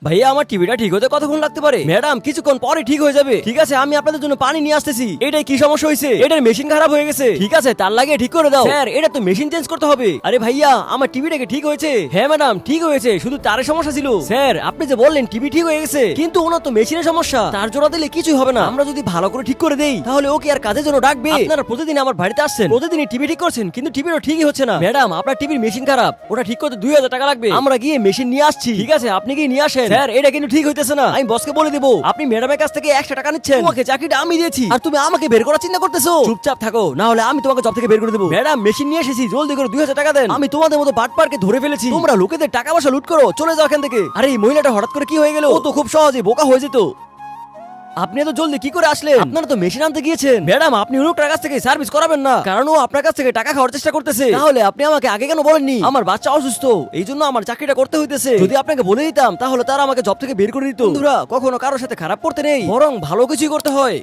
ভাইয়া আমার টিভিটা ঠিক হতে কতক্ষণ লাগতে পারে? ম্যাডাম কিছুক্ষণ পরে ঠিক হয়ে যাবে। ঠিক আছে আমি আপনাদের জন্য পানি নিয়ে আসতেছি। এটাই কি সমস্যা হয়েছে? এটার মেশিন খারাপ হয়ে গেছে। ঠিক আছে তার লাগিয়ে ঠিক করে দাও। স্যার এটা তো মেশিন চেঞ্জ করতে হবে। আরে ভাইয়া আমার টিভিটাকে ঠিক হয়েছে। হ্যাঁ ম্যাডাম ঠিক হয়েছে, শুধু তারের সমস্যা ছিল। স্যার আপনি যে বললেন টিভি ঠিক হয়ে গেছে, কিন্তু ওনার তো মেশিনের সমস্যা। তার জোড়া দিলে কিছুই হবে না। আমরা যদি ভালো করে ঠিক করে দেই তাহলে ও কি আর কাজের জন্য ডাকবে? আপনারা প্রতিদিন আমার বাড়িতে আসছেন, প্রতিদিনই টিভি ঠিক করছেন, কিন্তু টিভিটা ঠিকই হচ্ছে না। ম্যাডাম আপনার টিভির মেশিন খারাপ, ওটা ঠিক করতে 2000 টাকা লাগবে। আমরা গিয়ে মেশিন নিয়ে আসছি। ঠিক আছে আপনি গিয়ে নিয়ে আসেন। স্যার এটা কিন্তু ঠিক হইতেছে না। আমি বসকে বলে দিব আপনি ম্যাডামের কাছ থেকে 100 টাকা নিচ্ছেন। তোমাকে চাকরিটা আমি দিয়েছি আর তুমি আমাকে বের করার চিন্তা করতেছো। চুপচাপ থাকো, না হলে আমি তোমাকে জব থেকে বের করে দেবো। ম্যাডাম মেশিন নিয়ে এসেছি, জলদি করে 2000 টাকা দেন। আমি তোমাদের মতো বাটপারকে ধরে ফেলেছি। তোমরা লোকেদের টাকা পয়সা লুট করো, চলে যাও এখান থেকে। আরে এই মহিলাটা হঠাৎ করে কি হয়ে গেল? ও তো খুব সহজে বোকা হয়ে যেত। আপনি এত জলদি কি করে আসলেন? আপনারা তো মেশিন আনতে গিয়েছেন। ম্যাডাম আপনি লোকটার কাছ থেকে সার্ভিস করাবেন না, কারণ ও আপনার কাছ থেকে টাকা খাওয়ার চেষ্টা করতেছে। তাহলে আপনি আমাকে আগে কেন বলেননি? আমার বাচ্চা অসুস্থ, এই জন্য আমার চাকরিটা করতে হইতেছে। যদি আপনাকে বলে দিতাম তাহলে তারা আমাকে জব থেকে বের করে দিত। বন্ধুরা কখনো কারোর সাথে খারাপ করতে নেই, বরং ভালো কিছুই করতে হয়।